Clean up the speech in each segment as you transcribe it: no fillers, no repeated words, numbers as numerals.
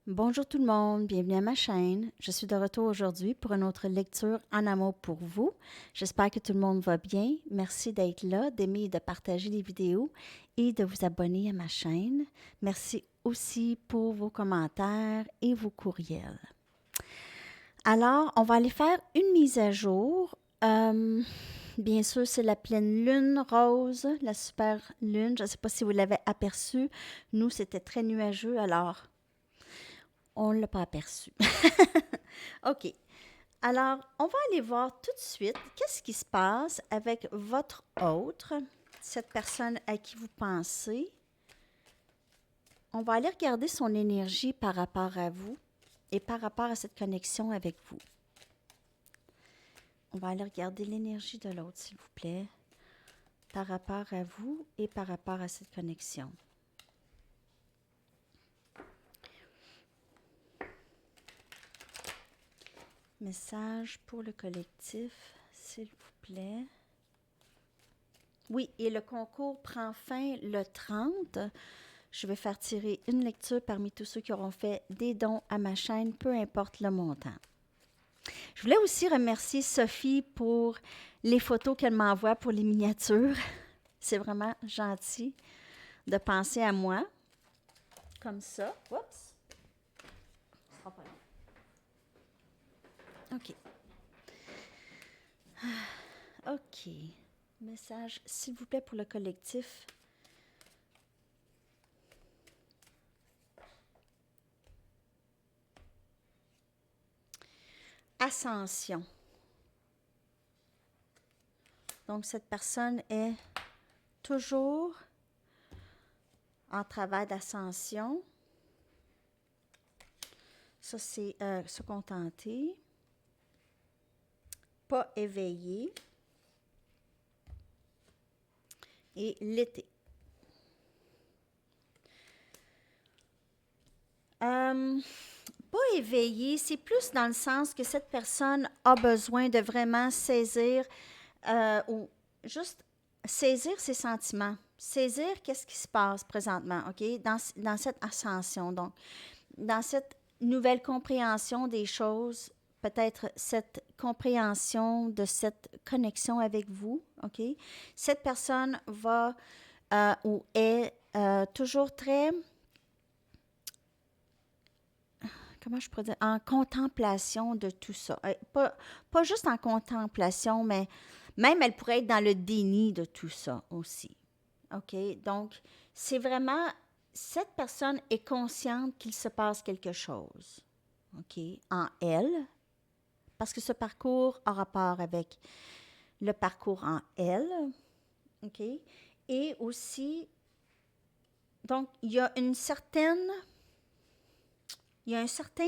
Bonjour tout le monde, bienvenue à ma chaîne. Je suis de retour aujourd'hui pour une autre lecture en amour pour vous. J'espère que tout le monde va bien. Merci d'être là, d'aimer et de partager les vidéos et de vous abonner à ma chaîne. Merci aussi pour vos commentaires et vos courriels. Alors, on va aller faire une mise à jour. Bien sûr, c'est la pleine lune rose, la super lune. Je ne sais pas si vous l'avez aperçu. Nous, c'était très nuageux, alors on ne l'a pas aperçu. OK. Alors, on va aller voir tout de suite qu'est-ce qui se passe avec votre autre, cette personne à qui vous pensez. On va aller regarder son énergie par rapport à vous et par rapport à cette connexion avec vous. On va aller regarder l'énergie de l'autre, s'il vous plaît, par rapport à vous et par rapport à cette connexion. Message pour le collectif, s'il vous plaît. Oui, et le concours prend fin le 30. Je vais faire tirer une lecture parmi tous ceux qui auront fait des dons à ma chaîne, peu importe le montant. Je voulais aussi remercier Sophie pour les photos qu'elle m'envoie pour les miniatures. C'est vraiment gentil de penser à moi. Comme ça. Oups. Ce sera pas long. OK. OK. Message, s'il vous plaît, pour le collectif. Ascension. Donc, cette personne est toujours en travail d'ascension. Ça, c'est se contenter. Pas éveillé. Et l'été. Pas éveillé, c'est plus dans le sens que cette personne a besoin de vraiment saisir ou juste saisir ses sentiments, saisir qu'est-ce qui se passe présentement, OK, dans cette ascension, donc dans cette nouvelle compréhension des choses, peut-être cette compréhension de cette connexion avec vous, OK, cette personne va ou est toujours très, comment je pourrais dire, en contemplation de tout ça. Pas juste en contemplation, mais même elle pourrait être dans le déni de tout ça aussi. OK? Donc, c'est vraiment, cette personne est consciente qu'il se passe quelque chose, OK, en elle, parce que ce parcours a rapport avec le parcours en elle, OK? Et aussi, donc, il y a un certain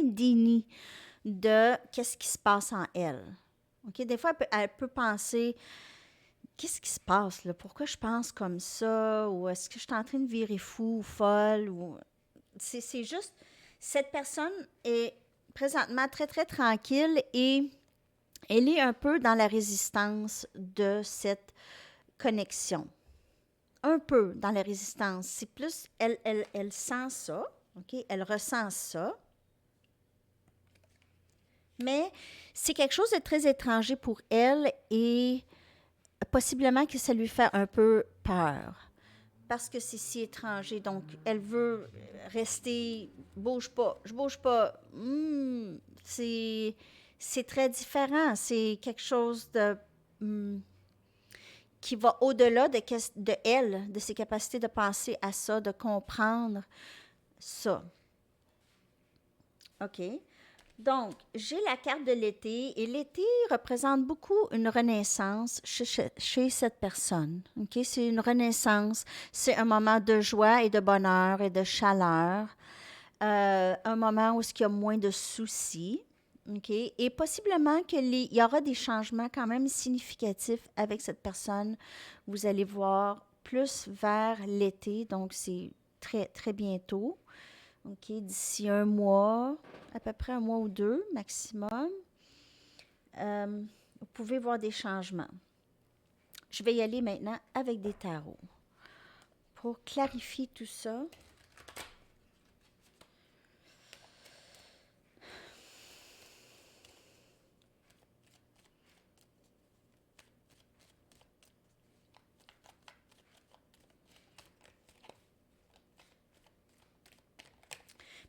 déni de qu'est-ce qui se passe en elle. OK? Des fois, elle peut penser, qu'est-ce qui se passe là? Pourquoi je pense comme ça? Ou est-ce que je suis en train de virer fou ou folle? Ou... C'est juste, cette personne est présentement très, très tranquille et elle est un peu dans la résistance de cette connexion. Un peu dans la résistance. C'est plus, elle sent ça, OK? Elle ressent ça. Mais c'est quelque chose de très étranger pour elle et possiblement que ça lui fait un peu peur. Parce que c'est si étranger. Donc, elle veut rester, bouge pas, je bouge pas. C'est très différent. C'est quelque chose de qui va au-delà de elle, de ses capacités de penser à ça, de comprendre ça. OK? Donc, j'ai la carte de l'été et l'été représente beaucoup une renaissance chez cette personne. OK? C'est une renaissance, c'est un moment de joie et de bonheur et de chaleur, un moment où il y a moins de soucis. OK? Et possiblement qu'il y aura des changements quand même significatifs avec cette personne. Vous allez voir plus vers l'été, donc c'est très, très bientôt. OK, d'ici un mois, à peu près un mois ou deux maximum, vous pouvez voir des changements. Je vais y aller maintenant avec des tarots. Pour clarifier tout ça,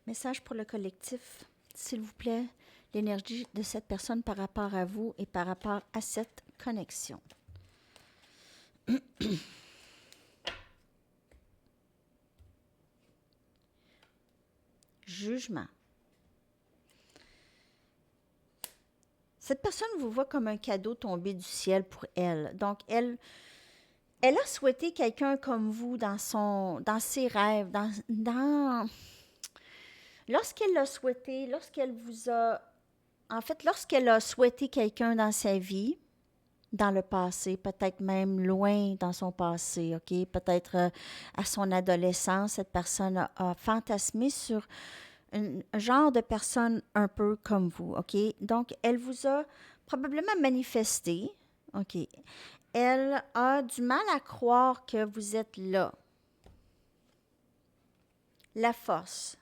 Message pour le collectif, s'il vous plaît, l'énergie de cette personne par rapport à vous et par rapport à cette connexion. Jugement. Cette personne vous voit comme un cadeau tombé du ciel pour elle. Donc, elle a souhaité quelqu'un comme vous dans ses rêves, lorsqu'elle l'a souhaité, lorsqu'elle a souhaité quelqu'un dans sa vie, dans le passé, peut-être même loin dans son passé, OK? Peut-être à son adolescence, cette personne a fantasmé sur un genre de personne un peu comme vous, OK? Donc, elle vous a probablement manifesté, OK? Elle a du mal à croire que vous êtes là. La force.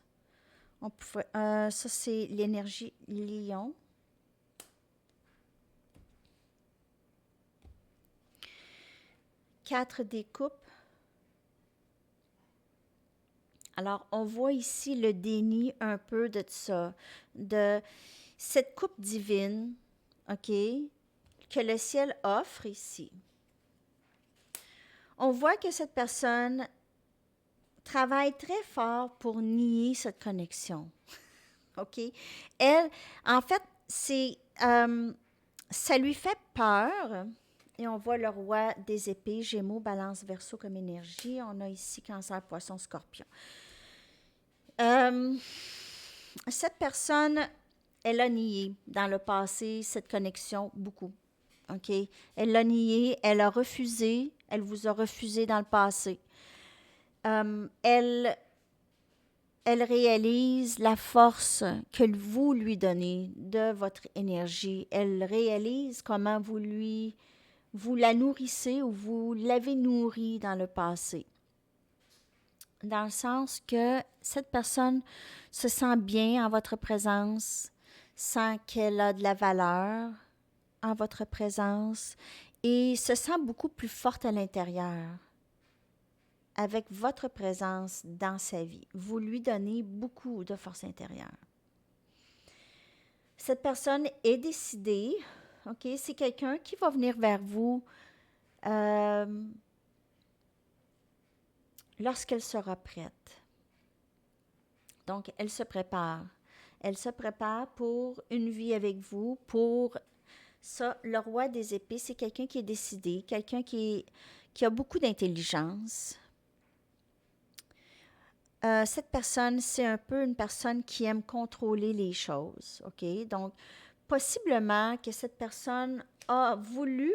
Ça, c'est l'énergie lion. Quatre des coupes. Alors, on voit ici le déni un peu de ça, de cette coupe divine, OK, que le ciel offre ici. On voit que cette personne travaille très fort pour nier cette connexion, OK? Elle, en fait, ça lui fait peur. Et on voit le roi des épées, Gémeaux, Balance, Verseau comme énergie. On a ici Cancer, Poisson, Scorpion. Cette personne, elle a nié dans le passé cette connexion beaucoup. OK? Elle l'a nié, elle a refusé, elle vous a refusé dans le passé. Elle réalise la force que vous lui donnez de votre énergie. Elle réalise comment vous la nourrissez ou vous l'avez nourrie dans le passé. Dans le sens que cette personne se sent bien en votre présence, sent qu'elle a de la valeur en votre présence et se sent beaucoup plus forte à l'intérieur avec votre présence dans sa vie. Vous lui donnez beaucoup de force intérieure. Cette personne est décidée, OK? C'est quelqu'un qui va venir vers vous lorsqu'elle sera prête. Donc, elle se prépare. Elle se prépare pour une vie avec vous, pour ça. Le roi des épées, c'est quelqu'un qui est décidé, quelqu'un qui a beaucoup d'intelligence. Cette personne, c'est un peu une personne qui aime contrôler les choses, OK? Donc, possiblement que cette personne a voulu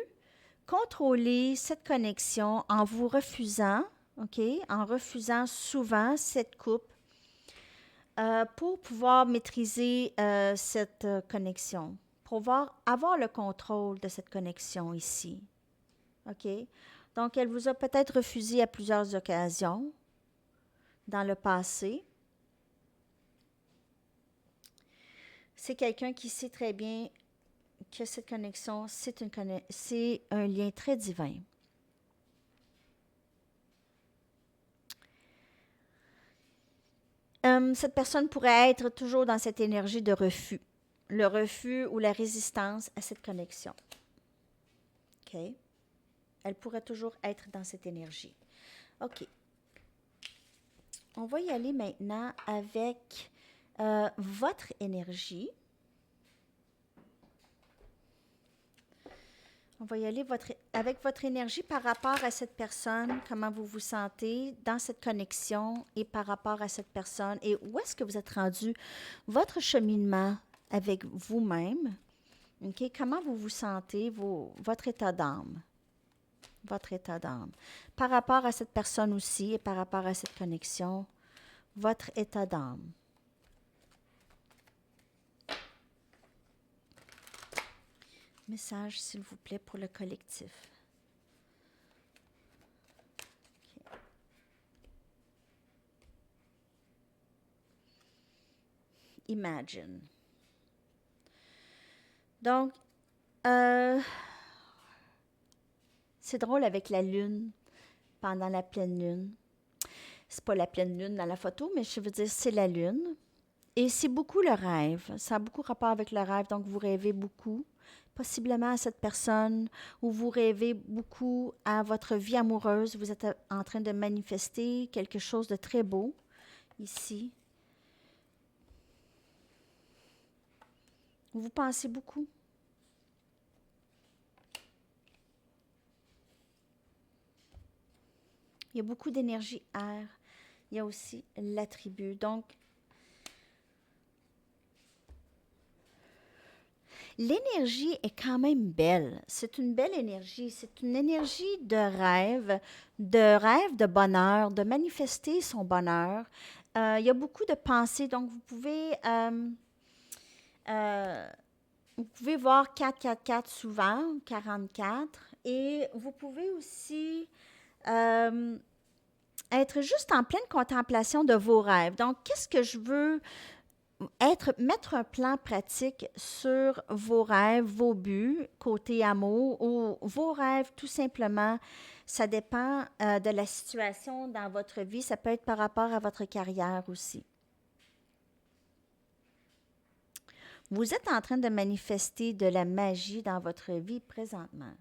contrôler cette connexion en vous refusant, OK? En refusant souvent cette coupe pour pouvoir maîtriser cette connexion, pour avoir le contrôle de cette connexion ici, OK? Donc, elle vous a peut-être refusé à plusieurs occasions dans le passé. C'est quelqu'un qui sait très bien que cette connexion, c'est un lien très divin. Cette personne pourrait être toujours dans cette énergie de refus, le refus ou la résistance à cette connexion. OK? Elle pourrait toujours être dans cette énergie. OK. On va y aller maintenant avec votre énergie. On va y aller avec votre énergie par rapport à cette personne, comment vous vous sentez dans cette connexion et par rapport à cette personne et où est-ce que vous êtes rendu, votre cheminement avec vous-même. Okay? Comment vous vous sentez, votre état d'âme. Votre état d'âme. Par rapport à cette personne aussi et par rapport à cette connexion, votre état d'âme. Message, s'il vous plaît, pour le collectif. Okay. Imagine. Donc, c'est drôle avec la lune, pendant la pleine lune. C'est pas la pleine lune dans la photo, mais je veux dire, c'est la lune. Et c'est beaucoup le rêve. Ça a beaucoup rapport avec le rêve. Donc, vous rêvez beaucoup, possiblement à cette personne, ou vous rêvez beaucoup à votre vie amoureuse. Vous êtes en train de manifester quelque chose de très beau ici. Vous pensez beaucoup. Il y a beaucoup d'énergie air. Il y a aussi l'attribut. Donc, l'énergie est quand même belle. C'est une belle énergie. C'est une énergie de rêve, de bonheur, de manifester son bonheur. Il y a beaucoup de pensées. Donc, euh, vous pouvez voir 444 souvent, 44. Et vous pouvez aussi être juste en pleine contemplation de vos rêves. Donc, qu'est-ce que je veux mettre un plan pratique sur vos rêves, vos buts, côté amour, ou vos rêves, tout simplement, ça dépend de la situation dans votre vie. Ça peut être par rapport à votre carrière aussi. Vous êtes en train de manifester de la magie dans votre vie présentement.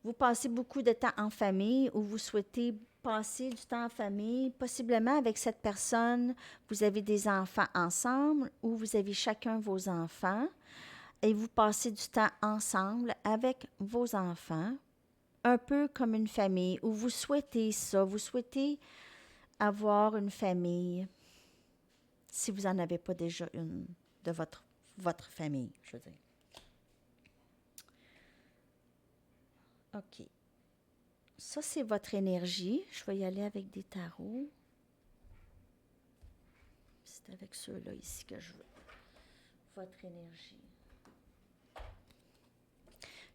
Vous passez beaucoup de temps en famille ou vous souhaitez passer du temps en famille, possiblement avec cette personne, vous avez des enfants ensemble ou vous avez chacun vos enfants et vous passez du temps ensemble avec vos enfants, un peu comme une famille, ou vous souhaitez ça, vous souhaitez avoir une famille si vous n'en avez pas déjà une de votre famille, je veux dire. OK. Ça, c'est votre énergie. Je vais y aller avec des tarots. C'est avec ceux-là ici que je veux. Votre énergie.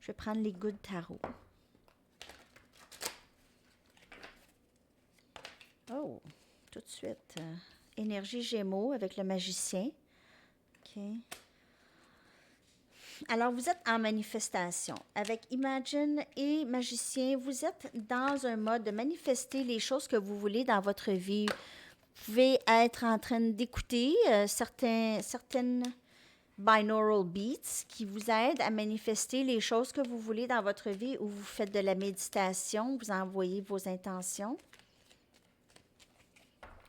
Je vais prendre les Good Tarot. Oh, tout de suite. Énergie Gémeaux avec le magicien. OK. Alors, vous êtes en manifestation. Avec Imagine et Magicien, vous êtes dans un mode de manifester les choses que vous voulez dans votre vie. Vous pouvez être en train d'écouter certaines binaural beats qui vous aident à manifester les choses que vous voulez dans votre vie, ou vous faites de la méditation, vous envoyez vos intentions.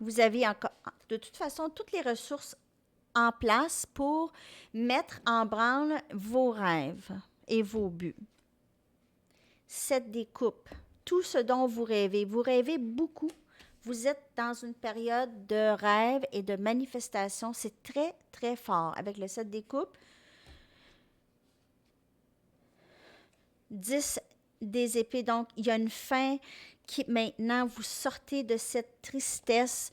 Vous avez encore, de toute façon, toutes les ressources en place pour mettre en branle vos rêves et vos buts. 7 des coupes, tout ce dont vous rêvez. Vous rêvez beaucoup. Vous êtes dans une période de rêve et de manifestation. C'est très, très fort avec le 7 des coupes. 10 des épées. Donc, il y a une fin qui, maintenant, vous sortez de cette tristesse.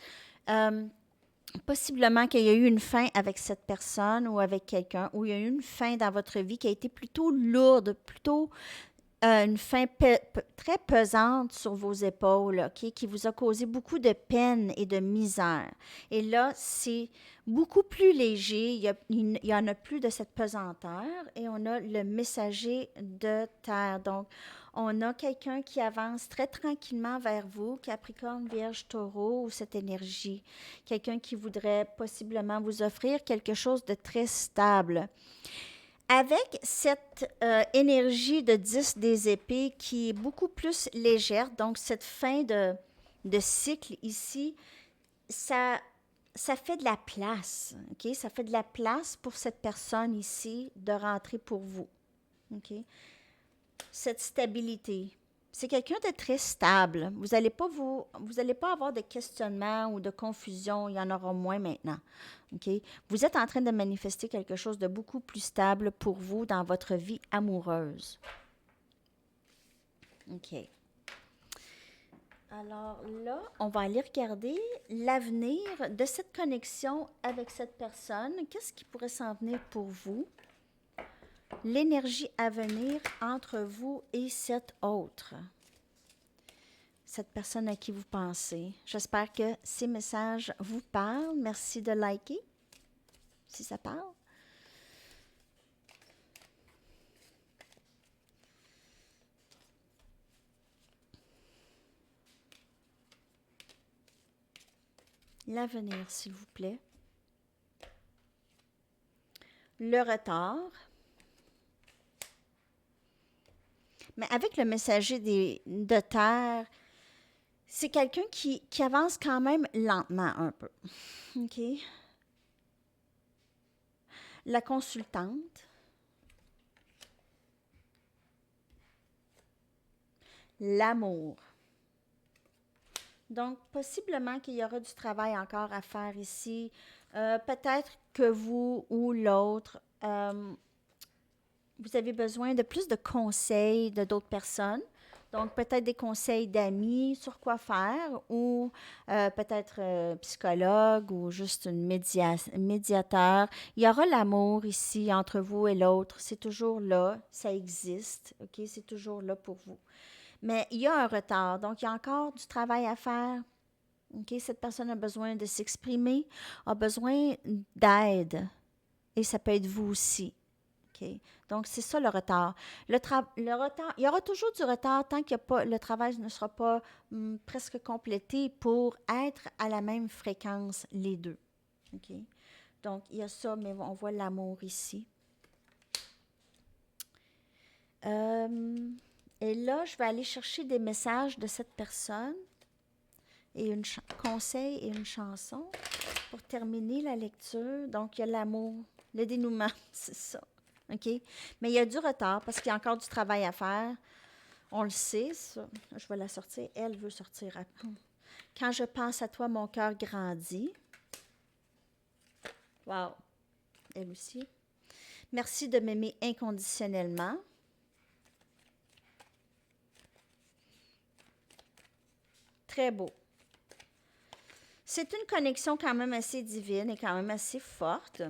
Possiblement qu'il y a eu une fin avec cette personne ou avec quelqu'un, ou il y a eu une fin dans votre vie qui a été plutôt lourde, plutôt une fin très pesante sur vos épaules, okay, qui vous a causé beaucoup de peine et de misère. Et là, c'est beaucoup plus léger, il y en a plus de cette pesanteur, et on a le messager de terre. Donc, on a quelqu'un qui avance très tranquillement vers vous, Capricorne, Vierge, Taureau, ou cette énergie. Quelqu'un qui voudrait possiblement vous offrir quelque chose de très stable. Avec cette énergie de 10 des épées qui est beaucoup plus légère, donc cette fin de cycle ici, ça fait de la place, OK? Ça fait de la place pour cette personne ici de rentrer pour vous, OK? Cette stabilité. C'est quelqu'un de très stable. Vous n'allez pas avoir de questionnement ou de confusion. Il y en aura moins maintenant. OK? Vous êtes en train de manifester quelque chose de beaucoup plus stable pour vous dans votre vie amoureuse. OK. Alors là, on va aller regarder l'avenir de cette connexion avec cette personne. Qu'est-ce qui pourrait s'en venir pour vous? L'énergie à venir entre vous et cet autre. Cette personne à qui vous pensez. J'espère que ces messages vous parlent. Merci de liker, si ça parle. L'avenir, s'il vous plaît. le retard. Mais avec le messager de terre, c'est quelqu'un qui avance quand même lentement un peu. OK? La consultante. L'amour. Donc, possiblement qu'il y aura du travail encore à faire ici. Peut-être que vous ou l'autre, vous avez besoin de plus de conseils de d'autres personnes. Donc, peut-être des conseils d'amis sur quoi faire ou peut-être psychologue ou juste une médiateur. Il y aura l'amour ici entre vous et l'autre. C'est toujours là. Ça existe. OK? C'est toujours là pour vous. Mais il y a un retard. Donc, il y a encore du travail à faire. OK? Cette personne a besoin de s'exprimer, a besoin d'aide. Et ça peut être vous aussi. OK? Donc, c'est ça le retard. Le retard, il y aura toujours du retard tant que le travail ne sera pas presque complété pour être à la même fréquence, les deux. OK? Donc, il y a ça, mais on voit l'amour ici. Et là, je vais aller chercher des messages de cette personne et un conseil et une chanson pour terminer la lecture. Donc, il y a l'amour, le dénouement, c'est ça. OK? Mais il y a du retard parce qu'il y a encore du travail à faire. On le sait, ça. Je vais la sortir. Elle veut sortir. Quand je pense à toi, mon cœur grandit. Wow! Elle aussi. Merci de m'aimer inconditionnellement. Très beau. C'est une connexion quand même assez divine et quand même assez forte.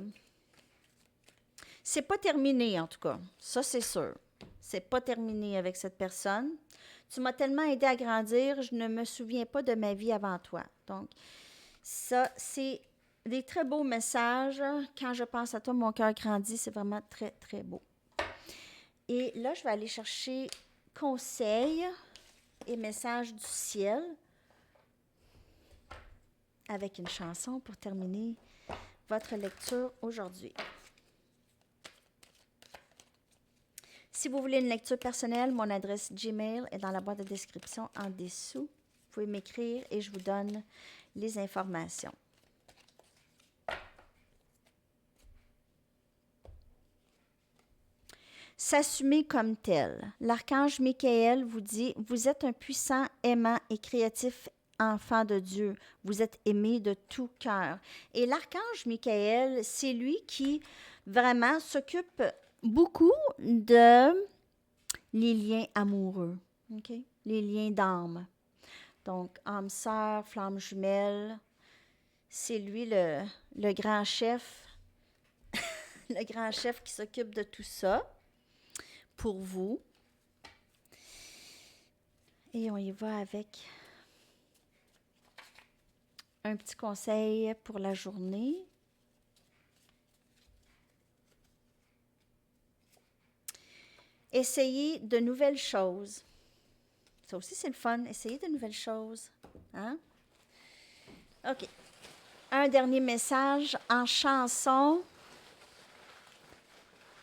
C'est pas terminé, en tout cas. Ça, c'est sûr. C'est pas terminé avec cette personne. Tu m'as tellement aidé à grandir, je ne me souviens pas de ma vie avant toi. Donc, ça, c'est des très beaux messages. Quand je pense à toi, mon cœur grandit. C'est vraiment très, très beau. Et là, je vais aller chercher conseils et messages du ciel avec une chanson pour terminer votre lecture aujourd'hui. Si vous voulez une lecture personnelle, mon adresse Gmail est dans la boîte de description en dessous. Vous pouvez m'écrire et je vous donne les informations. S'assumer comme tel. L'archange Michael vous dit « Vous êtes un puissant, aimant et créatif enfant de Dieu. Vous êtes aimé de tout cœur. » Et l'archange Michael, c'est lui qui vraiment s'occupe beaucoup de les liens amoureux, OK? Les liens d'âme. Donc, âme sœur, flamme jumelle, c'est lui le grand chef, le grand chef qui s'occupe de tout ça pour vous. Et on y va avec un petit conseil pour la journée. Essayez de nouvelles choses. Ça aussi, c'est le fun. Essayez de nouvelles choses. Hein? OK. Un dernier message en chanson.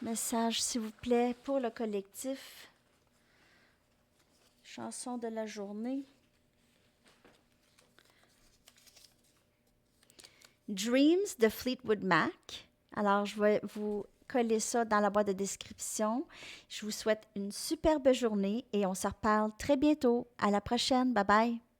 Message, s'il vous plaît, pour le collectif. Chanson de la journée. Dreams de Fleetwood Mac. Alors, je vais vous coller ça dans la boîte de description. Je vous souhaite une superbe journée et on se reparle très bientôt. À la prochaine. Bye bye.